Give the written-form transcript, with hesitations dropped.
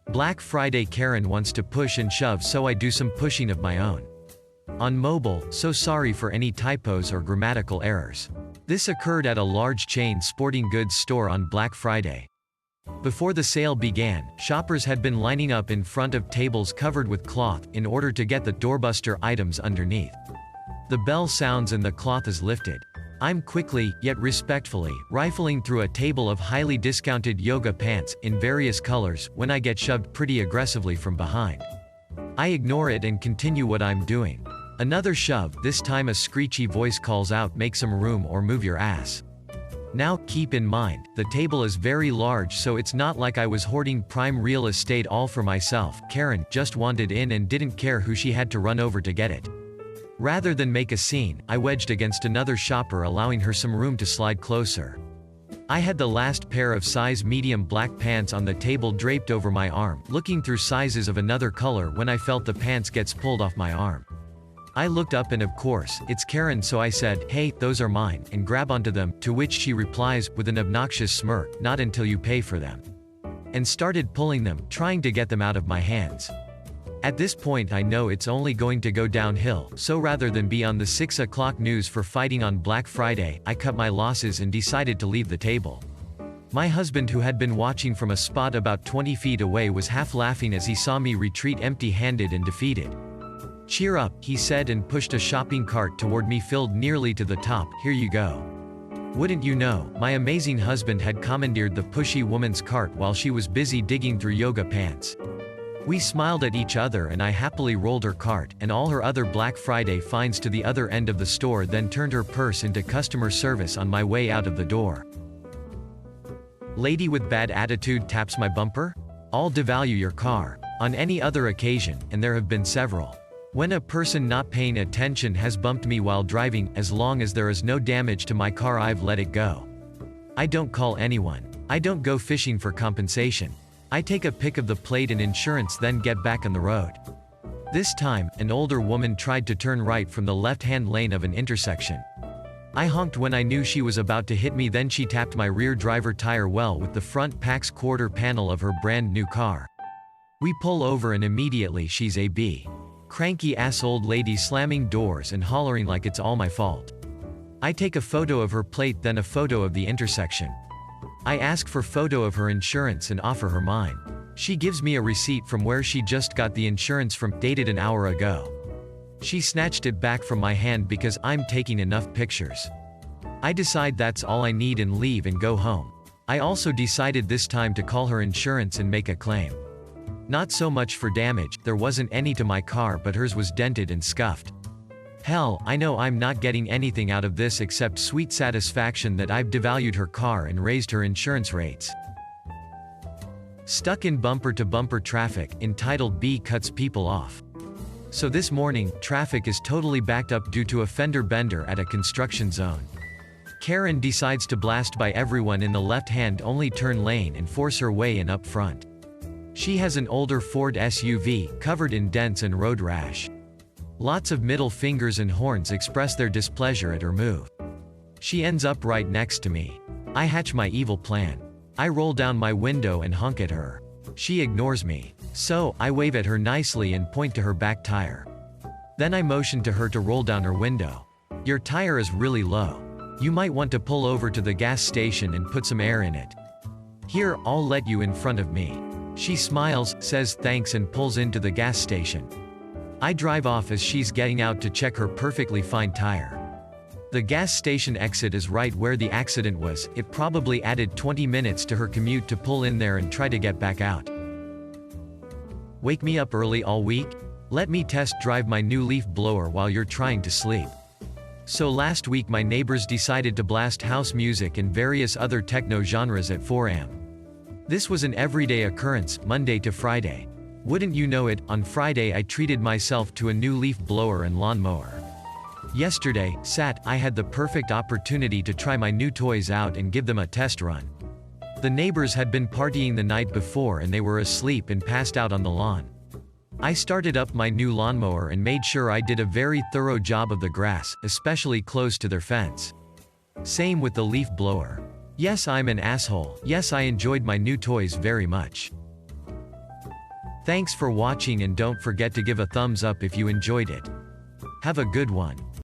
Black Friday Karen wants to push and shove, so I do some pushing of my own. On mobile, so sorry for any typos or grammatical errors. This occurred at a large chain sporting goods store on Black Friday. Before the sale began, shoppers had been lining up in front of tables covered with cloth, in order to get the doorbuster items underneath. The bell sounds and the cloth is lifted. I'm quickly, yet respectfully, rifling through a table of highly discounted yoga pants, in various colors, when I get shoved pretty aggressively from behind. I ignore it and continue what I'm doing. Another shove, this time a screechy voice calls out, "Make some room or move your ass." Now, keep in mind, the table is very large, so it's not like I was hoarding prime real estate all for myself. Karen just wanted in and didn't care who she had to run over to get it. Rather than make a scene, I wedged against another shopper, allowing her some room to slide closer. I had the last pair of size medium black pants on the table draped over my arm, looking through sizes of another color when I felt the pants gets pulled off my arm. I looked up and of course, it's Karen, so I said, "Hey, those are mine," and grab onto them, to which she replies, with an obnoxious smirk, "Not until you pay for them," and started pulling them, trying to get them out of my hands. At this point I know it's only going to go downhill, so rather than be on the 6 o'clock news for fighting on Black Friday, I cut my losses and decided to leave the table. My husband, who had been watching from a spot about 20 feet away, was half laughing as he saw me retreat empty-handed and defeated. "Cheer up," he said, and pushed a shopping cart toward me filled nearly to the top. "Here you go." Wouldn't you know, my amazing husband had commandeered the pushy woman's cart while she was busy digging through yoga pants. We smiled at each other and I happily rolled her cart, and all her other Black Friday finds to the other end of the store, then turned her purse into customer service on my way out of the door. Lady with bad attitude taps my bumper? I'll devalue your car. On any other occasion, and there have been several. When a person not paying attention has bumped me while driving, as long as there is no damage to my car, I've let it go. I don't call anyone. I don't go fishing for compensation. I take a pic of the plate and insurance, then get back on the road. This time, an older woman tried to turn right from the left-hand lane of an intersection. I honked when I knew she was about to hit me, then she tapped my rear driver tire well with the front PAX quarter panel of her brand new car. We pull over and immediately she's a cranky ass old lady, slamming doors and hollering like it's all my fault. I take a photo of her plate, then a photo of the intersection. I ask for photo of her insurance and offer her mine. She gives me a receipt from where she just got the insurance from, dated an hour ago. She snatched it back from my hand because I'm taking enough pictures. I decide that's all I need and leave and go home. I also decided this time to call her insurance and make a claim. Not so much for damage, there wasn't any to my car, but hers was dented and scuffed. Hell, I know I'm not getting anything out of this except sweet satisfaction that I've devalued her car and raised her insurance rates. Stuck in bumper-to-bumper traffic, entitled B cuts people off. So this morning, traffic is totally backed up due to a fender bender at a construction zone. Karen decides to blast by everyone in the left-hand only turn lane and force her way in up front. She has an older Ford SUV, covered in dents and road rash. Lots of middle fingers and horns express their displeasure at her move. She ends up right next to me. I hatch my evil plan. I roll down my window and honk at her. She ignores me. So, I wave at her nicely and point to her back tire. Then I motion to her to roll down her window. "Your tire is really low. You might want to pull over to the gas station and put some air in it. Here, I'll let you in front of me." She smiles, says thanks and pulls into the gas station. I drive off as she's getting out to check her perfectly fine tire. The gas station exit is right where the accident was. It probably added 20 minutes to her commute to pull in there and try to get back out. Wake me up early all week? Let me test drive my new leaf blower while you're trying to sleep. So last week my neighbors decided to blast house music and various other techno genres at 4 am. This was an everyday occurrence, Monday to Friday. Wouldn't you know it, on Friday I treated myself to a new leaf blower and lawnmower. Yesterday, I had the perfect opportunity to try my new toys out and give them a test run. The neighbors had been partying the night before and they were asleep and passed out on the lawn. I started up my new lawnmower and made sure I did a very thorough job of the grass, especially close to their fence. Same with the leaf blower. Yes, I'm an asshole. Yes, I enjoyed my new toys very much. Thanks for watching and don't forget to give a thumbs up if you enjoyed it. Have a good one.